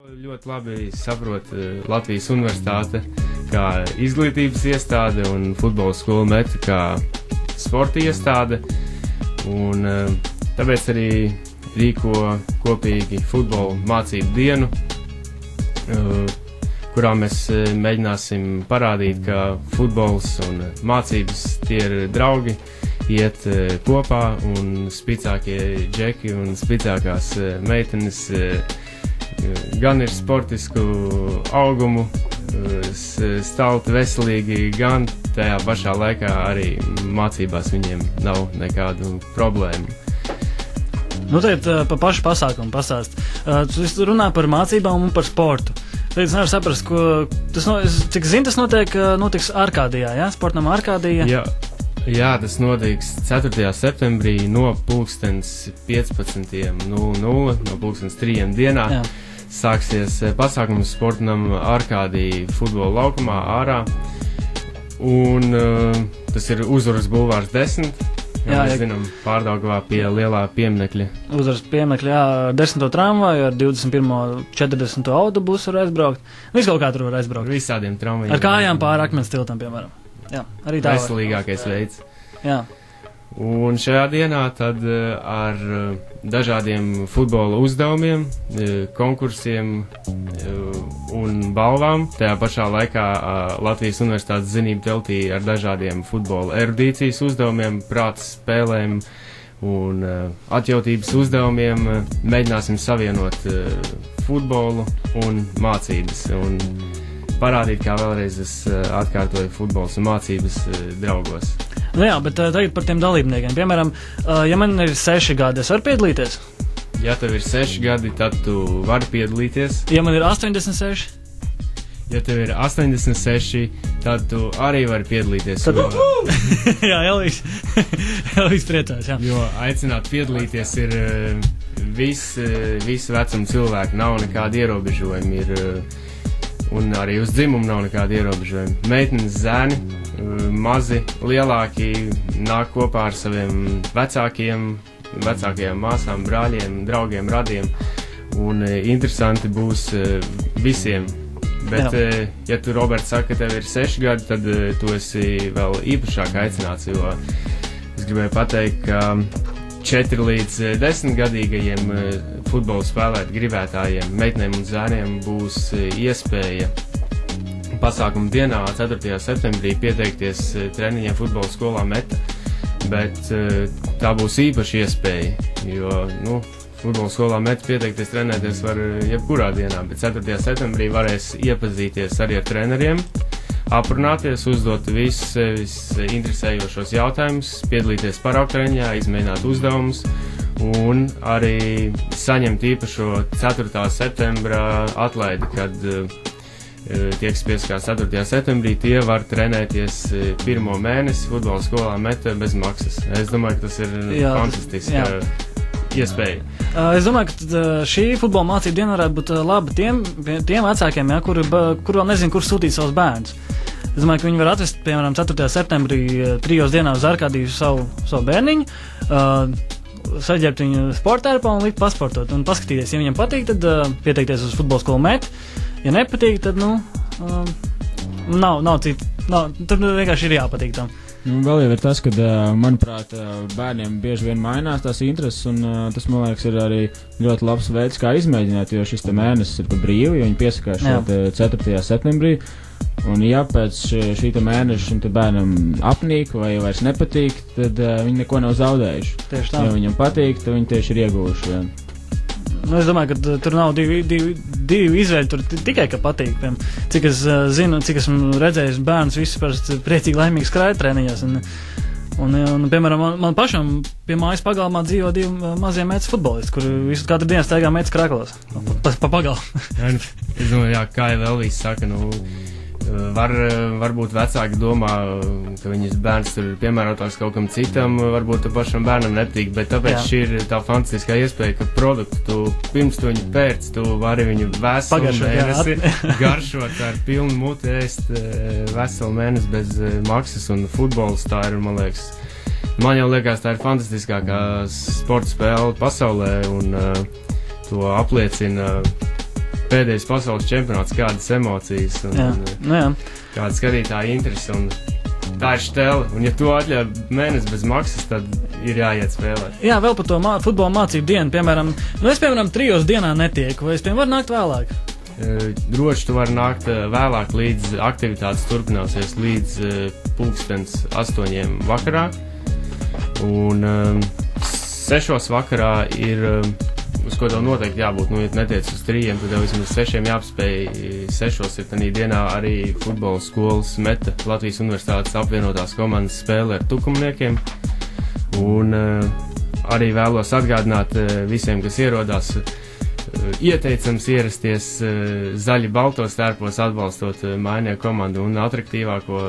Ļoti labi saprot Latvijas universitāte kā izglītības iestāde un futbola skola Meta kā sporta iestāde. Un tāpēc arī rīko kopīgi futbola mācību dienu, kurā mēs mēģināsim parādīt, ka futbols un mācības tie ir draugi, iet kopā, un spicākie džeki un spicākās meitenes gan ir sportisku augumu, stalti veselīgi, gan tajā pašā laikā arī mācībās viņiem nav nekādu problēmu. Nu, tagad pa pašu pasākumu pastāst. Tu runā par mācībām un par sportu. Tagad es nevaru saprast, cik zinu, tas notiks Arkādijā, ja? Sportnamā Arkādijā? Jā, tas notiks 4. septembrī no 15:00 no 3:00 dienā. Jā. Sāksies pasākums Sportnam Arkādija futbola laukumā ārā. Un tas ir Uzvaras bulvārs 10. Jā, mēs zinām, Pārdaugavā pie lielā pieminekļa. Uzvaras pieminekļa, jā, 10. tramvaju, ar 21:40 autobusu var aizbraukt. Viss kaut kā tur var aizbraukt. Visādiem tramvajiem. Ar kājām pāri akmens tiltam, piemēram. Jā, arī tā. Veselīgākais veids. Jā. Un šajā dienā tad ar dažādiem futbola uzdevumiem, konkursiem un balvām, tajā pašā laikā Latvijas Universitātes zinību teltī ar dažādiem futbola erudīcijas uzdevumiem, prātas spēlēm un atjautības uzdevumiem mēģināsim savienot futbolu un mācības un parādīt, kā vēlreiz es atkārtoju, futbols un mācības draugos. Nu jā, bet tagad par tiem dalībniekiem. Piemēram, ja man ir 6 gadi, es varu piedalīties? Ja tev ir 6 gadi, tad tu vari piedalīties. Ja man ir 86? Ja tev ir 86, tad tu arī vari piedalīties. Tad, jā, Elvis priecās, jā. Jo aicināt piedalīties ir visu vecumu cilvēku, nav nekāda ierobežojuma, un arī uz dzimumu nav nekāda ierobežojuma. Meitenes, zēni, mazi, lielāki nāk kopā ar saviem vecākajām māsām, brāļiem, draugiem, radiem, un interesanti būs visiem. Bet, ja tu, Roberts, saka, ka tev ir 6 gadi, tad tu esi vēl īpašāk aicināts, jo es gribēju pateikt, ka 4 līdz 10 gadīgajiem futbola spēlēt gribētājiem, meitenēm un zēniem būs iespēja pasākuma dienā 4. septembrī pieteikties treniņiem futbola skolā Meta, bet tā būs īpaša iespēja, jo, futbola skolā Meta pieteikties trenēties var jebkurā dienā, bet 4. septembrī varēs iepazīties arī ar treneriem, aprunāties, uzdot visus sevis interesējošos jautājumus, piedalīties paraugtreniņā, izmēģināt uzdevumus un arī saņemt īpašo 4. septembra atlaidi, kad tie, kas piesakās 4. septembrī, tie var trenēties 1. mēnesi futbola skolā Meta bez maksas. Es domāju, ka tas ir fantastiski iespēja. Es domāju, ka šī futbola mācību diena varētu būt laba tiem vecākiem, ja, kuri vēl nezin, kur sūtīt savus bērnus. Es domāju, ka viņi var atvest, piemēram, 4. septembrī 3 dienā uz Arkādiju savu bērniņu, saģērbt viņu sportērpā un likt pasportot un paskatīties. Ja viņam patīk, tad pieteikties uz futbola skolu Meta. Ja nepatīk, tad, nav citu. Tur vienkārši ir jāpatīk tam. Vēl jau ir tas, ka, manuprāt, bērniem bieži vien mainās tās intereses, un tas, man liekas, ir arī ļoti labs veids, kā izmēģināt, jo šis mēnesis ir pa brīvu, jo viņi piesakās šeit 4. septembrī. Un ja pēc šī mēneša šim bērnam apnīk vai vairs nepatīk, tad viņi neko nav zaudējuši. Tieši tā. Ja viņam patīk, tad viņi tieši ir ieguvuši. Ja. Es domāju, ka tur nav divi izveidi, tur tikai, ka patīk. Cik es zinu, cik esmu redzējis bērnus, visi parasti priecīgi laimīgi skrēja treniņās. Un piemēram, man pašam pie mājas pagalmā dzīvo 2 mazie Metas futbolisti, kuri visu katru dienu staigā Metas krāklos. Pa pagalmu. Es domāju, jā, kā jau Elvis saka, varbūt vecāki domā, ka viņas bērns tur ir piemērotāks kaut kam citam, varbūt pašam bērnam nepatīk, bet tāpēc šī ir tā fantastiskā iespēja, ka produktu pirms tu viņu pērc, tu vari viņu veselu mēnesi garšot ar pilnu muti ēst veselu mēnesi bez maksas, un futbols tā ir, man liekas, man jau liekas, tā ir fantastiskākā sporta spēle pasaulē, un to apliecina pēdējais pasaules čempionāts, kādas emocijas un kāda skatītāja interesi. Un tā ir štela, un ja to atļauj mēnesi bez maksas, tad ir jāiet spēlēt. Jā, vēl par to futbola mācību dienu, piemēram, es, 3 dienā netieku, vai es, varu nākt vēlāk? Droši tu vari nākt vēlāk, līdz aktivitātes turpināsies līdz 8:00 vakarā, un 6:00 vakarā ir, uz ko tev noteikti jābūt, ja netiec uz 3, tad tev vismaz 6 jāapspēj. 6:00 ir tanī dienā arī futbola skolas Meta Latvijas Universitātes apvienotās komandas spēle ar tukumniekiem, un arī vēlos atgādināt visiem, kas ierodās, ieteicams ierasties zaļi baltos tērpos, atbalstot mājnieku komandu un atraktīvāko,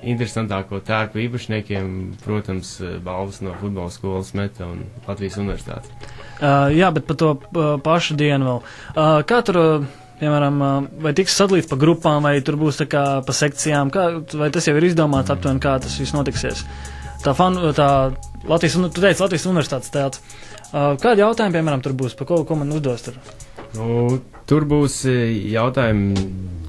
interesantāko tērpu īpašniekiem, protams, balvas no futbola skolas Meta un Latvijas Universitātes. Jā, bet par to pašu dienu vēl. Kā tur, piemēram, vai tiks sadalīts pa grupām, vai tur būs tā kā pa sekcijām, vai tas jau ir izdomāts aptuveni, kā tas viss notiksies? Tā Latvijas, tu teici Latvijas Universitātes teāts. Kādi jautājumi, piemēram, tur būs, par ko man uzdos tur? Tur būs jautājumi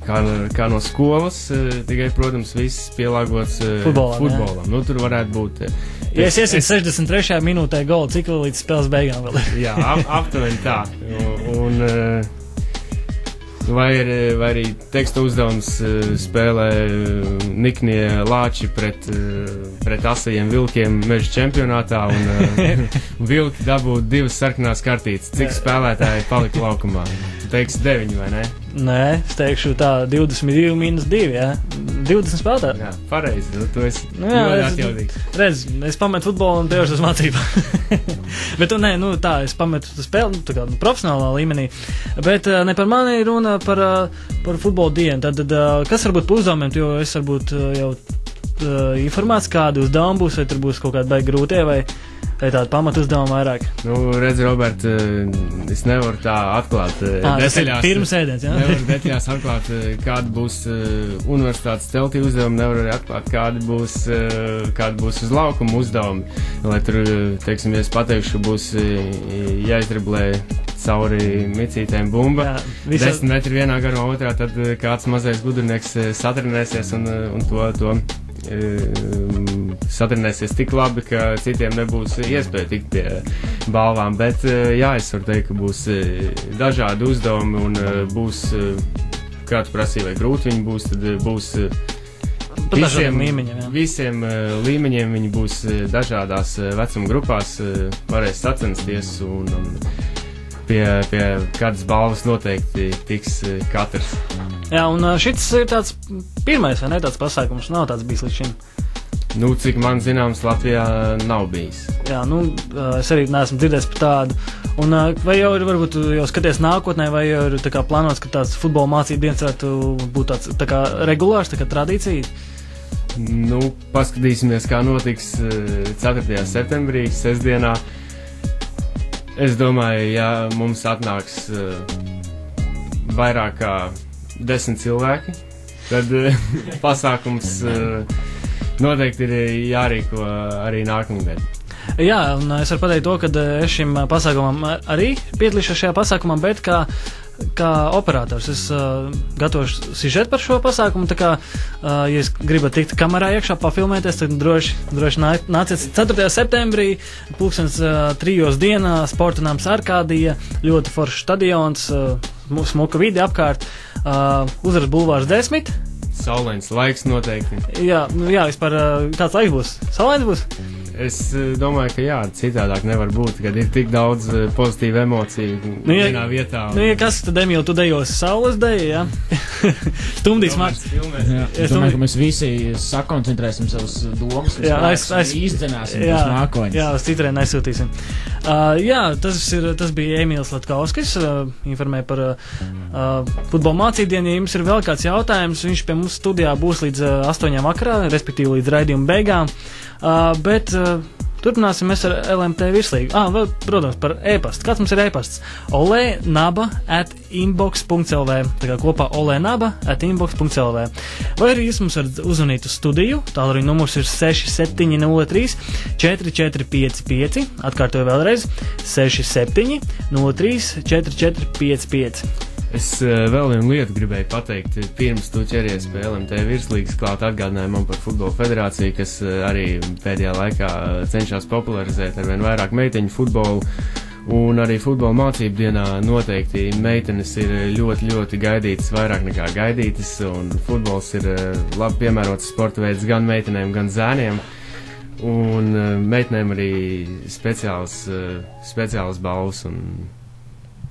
kā no skolas, tikai, protams, viss pielāgots futbolam. Tur varētu būt. Ja es iesiet 63. minūtē golu, cik vēl līdz spēles beigām vēl ir? Jā, aptuveni tā. Vai arī teksta uzdevums spēlē niknie lāči pret asajiem vilkiem meža čempionātā, un vilki dabū 2 sarkanās kartītes. Cik spēlētāji palika laukumā? Teiksi 9, vai ne? Nē, es teikšu tā 22-2, jā. 20 spēlētāji. Jā, pareizi, tu esi ļoti atjaudīgs. Redz, es pametu futbolu un devušos uz mācību. Bet es pametu spēli, tā kā profesionālā līmenī. Bet ne par mani runa par futbolu dienu. Tad kas varbūt pa uzdevumiem, jo es varbūt jau informēts, kādi uzdevumi būs, vai tur būs kaut kādi baigi grūtie, vai tādu pamatu uzdevumu vairāk? Redz, Robert, es nevaru tā atklāt detaļās. Pirms ēdienas, jā? Nevaru detaļās atklāt, kāda būs universitātes teltī uzdevumi, nevaru arī atklāt, kāda būs uz laukuma uzdevumi. Lai tur, teiksim, ja es pateikšu, ka būs jāizdriblē cauri micītēm bumba, 10 metri vienā garumā otrā, tad kāds mazais gudrinieks satrenēsies un to satrenēsies tik labi, ka citiem nebūs iespēja tikt pie balvām, bet es varu teikt, ka būs dažādi uzdevumi un būs, kā tu prasīji, vai grūti viņi būs, tad būs visiem līmeņiem, viņi būs dažādās vecuma grupās, varēs sacensties un pie kādas balvas noteikti tiks katrs. Jā, un šis ir tāds pirmais, vai ne, tāds pasākums, nav tāds bijis līdz šim? Cik man zināms, Latvijā nav bijis. Jā, es arī neesmu dzirdējis par tādu. Un vai jau ir, varbūt, jau skaties nākotnē, vai jau ir tā kā plānots, ka tāds futbola mācību dienas varētu būt tāds tā kā regulārs, tā kā tradīcija? Paskatīsimies, kā notiks 4. septembrī, sestdienā. Es domāju, ja mums atnāks vairāk kā 10 cilvēki, tad pasākums noteikti ir jārīko arī nākamgad. Jā, un es varu pateikt to, ka es šim pasākumam arī piedalīšos šajā pasākumā, bet kā operators. Es gatavošu sižetu par šo pasākumu, tā kā, ja es gribat tikt kamerā iekšā, pafilmēties, tad droši nāciet 4. septembrī, 3:00 dienā, Sporta nams Arkādija, ļoti foršs stadions, smuka vide apkārt, Uzvaras bulvārs 10. Saulains laiks noteikti. Jā, vispār tāds laiks būs. Saulains būs? Es domāju, ka jā, citādāk nevar būt, kad ir tik daudz pozitīvu emociju vienā vietā. Ja kas tad, Emīl, tu dejosi saules deju, jā? Stumdīs mārts. Es domāju, ka mēs visi sakoncentrēsim savus domas un izdzenāsim tos mākoņus. Jā, uz citrēnu aizsūtīsim. Jā, tas bija Emīls Latkovskis, informēja par futbola mācībdienu. Ja jums ir vēl kāds jautājums, viņš pie mums studijā būs līdz 8 vakarā, respektīvi līdz raidījuma beigām. Bet turpināsim mēs ar LMT virslīgu. Vēl, protams, par e-pastu. Kāds mums ir e-pasts? olenaba@inbox.lv. Tā kā kopā olenaba@inbox.lv. Vai arī jūs mums varat uzvanīt uz studiju. Tālruņa numurs ir 6703 4455. Atkārtoju vēlreiz 6703 4455. Es vēl vienu lietu gribēju pateikt, pirms tu ķeries pie LMT virslīgas klāt atgādināja man par Futbola federāciju, kas arī pēdējā laikā cenšas popularizēt arvien vairāk meiteņu futbolu, un arī futbola mācību dienā noteikti meitenes ir ļoti, ļoti gaidītas, vairāk nekā gaidītas, un futbols ir labi piemērots sporta veids gan meitenēm, gan zēniem, un meitenēm arī speciāls balvas, un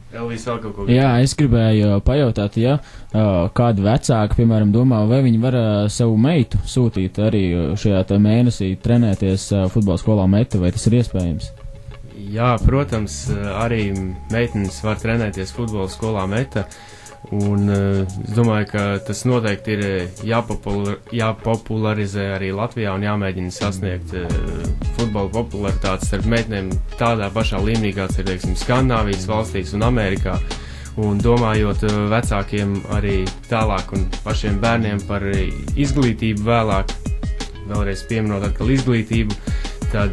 Elvijas vēl kaut ko. Jā, es gribēju pajautāt, ja kādi vecāki, piemēram, domā, vai viņi var savu meitu sūtīt arī šajā mēnesī trenēties futbola skolā Meta, vai tas ir iespējams? Jā, protams, arī meitenes var trenēties futbola skolā Meta, un es domāju, ka tas noteikti ir jāpopularizē arī Latvijā un jāmēģina sasniegt futbola popularitāti starp meitenēm tādā pašā līmenī, kāds ir, teiksim, Skandināvijas valstīs un Amerikā, un domājot vecākiem arī tālāk un pašiem bērniem par izglītību vēlāk, vēlreiz pieminot atkal izglītību, tad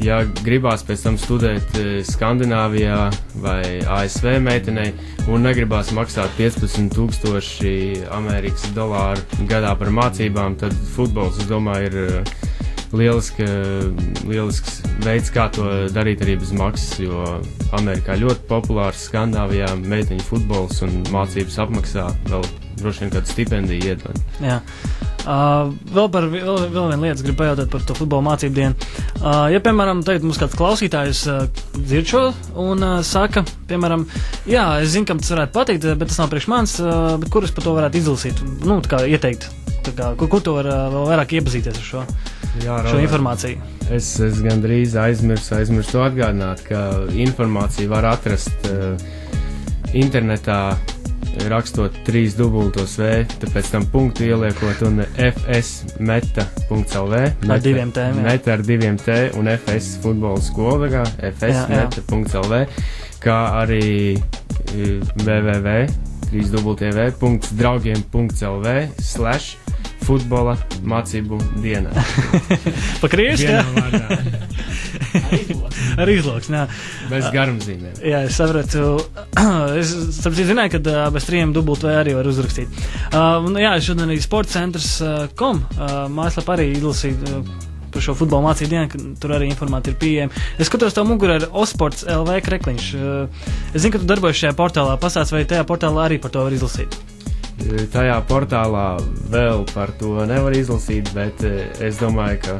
ja gribās pēc tam studēt Skandināvijā vai ASV meitenei un negribās maksāt 15,000 Amerikas dolāru gadā par mācībām, tad futbols, es domāju, ir lielisks veids, kā to darīt arī bez maksas, jo Amerikā ļoti populārs, Skandināvijā meiteņu futbols un mācības apmaksā vēl droši vien kādu stipendiju iedod. Jā. Vēl viena lietas gribu pajautāt par to futbola mācību dienu. Ja, piemēram, tagad mums kāds klausītājs dzird šo un saka, piemēram, jā, es zinu, kam tas varētu patikt, bet tas nav priekš manis, bet kur es par to varētu izlasīt? Nu, tā kā ieteikt, tā kā, kur to var vēl vairāk iepazīties ar šo informāciju? Es gandrīz aizmirsu to atgādināt, ka informāciju var atrast internetā, rakstot 3W, tāpēc tam punktu ieliekot un fsmeta.lv ar 2 T, meta ar 2 T un FS futbola skola, fsmeta.lv, kā arī www.draugiem.lv/futbola mācību dienā. Pa krieviski, jā? Ar izloks, jā. Bez garumzīmēm. Jā, es sapratu. Es zināju, ka bez 3W arī var uzrakstīt. Jā, šodien arī sportcentrs.com mājaslapā arī izlasīju par šo futbola mācību dienu, tur arī informācija ir pieejama. Es skatos tev mugurā ar Osports LV krekliņš. Es zinu, ka tu darbojies šajā portālā. Pastāst, vai tajā portālā arī par to var izlasīt? Tajā portālā vēl par to nevar izlasīt, bet es domāju, ka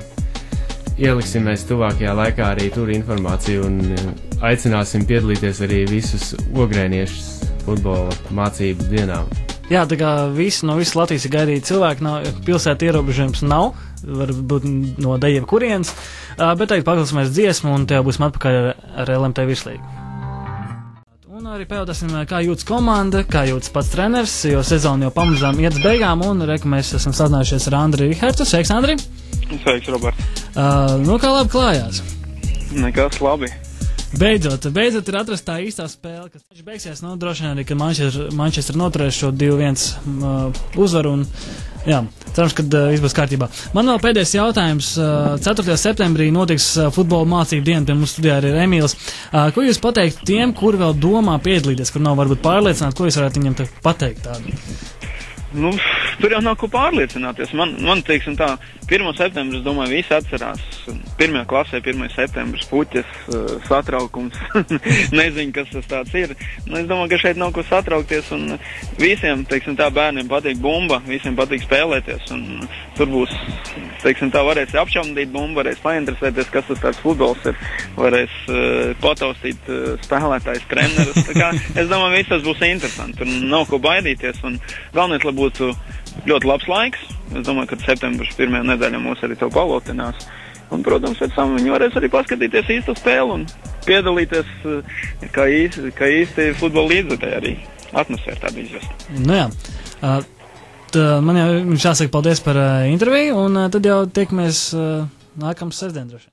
ieliksim mēs tuvākajā laikā arī tur informāciju un aicināsim piedalīties arī visus ogrēniešus futbola mācību dienām. Jā, tā kā no visas Latvijas ir gaidīti cilvēki, pilsētu ierobežojums nav, varbūt no dejiem kurienes, bet tagad paklausīsimies dziesmu un tev būsim atpakaļ ar LMT virslīgu. Un arī pajautāsim, kā jūtas komanda, kā jūtas pats treneris, jo sezona jau pamazām iet uz beigām, un mēs esam sazinājušies ar Andri Rihertu. Sveiks, Andri! Sveiks, Robert! Kā labi klājās? Nekas labi. Beidzot ir atrasta tā īstā spēle, kas taču beigsies, droši vien arī, ka Manchester noturēs šo 2-1 uzvaru, un jā, cerams, ka viss būs kārtībā. Man vēl pēdējais jautājums. 4. septembrī notiks futbola mācību diena, pie mums studijā ir Emīls. Ko jūs pateikt tiem, kuri vēl domā piedalīties, kur nav varbūt pārliecināti, ko jūs varētu viņam pateikt tādu? Nu, tur jau nav ko pārliecināties. Man teiksim tā, 1. septembris, es domāju, visi atcerās. 1. klasē, 1. septembris, puķes, satraukums. Nezinu, kas tas tāds ir. Es domāju, ka šeit nav ko satraukties, un visiem, teiksim tā, bērniem patīk bumba, visiem patīk spēlēties, un tur būs, teiksim tā, varēs apšaudīt bumbu, varēs painteresēties, kas tas tāds futbols ir, varēs pataustīt spēlētājs, trenerus. Tā kā, es domāju, viss tas būs interesanti, tur nav ko baidīties, un galvenais, lai būtu ļoti labs laiks. Es domāju, ka septembris 1. nedēļa mūs arī to palotinās. Un, protams, pēc tam viņi varēs arī paskatīties īstu spēli un piedalīties kā īsti futbola līdzekļi arī. Atmosfēra tāda izvest. Nu jā. Man jau jāsaka paldies par interviju, un tad jau tiekamies nākamā sestdien droši.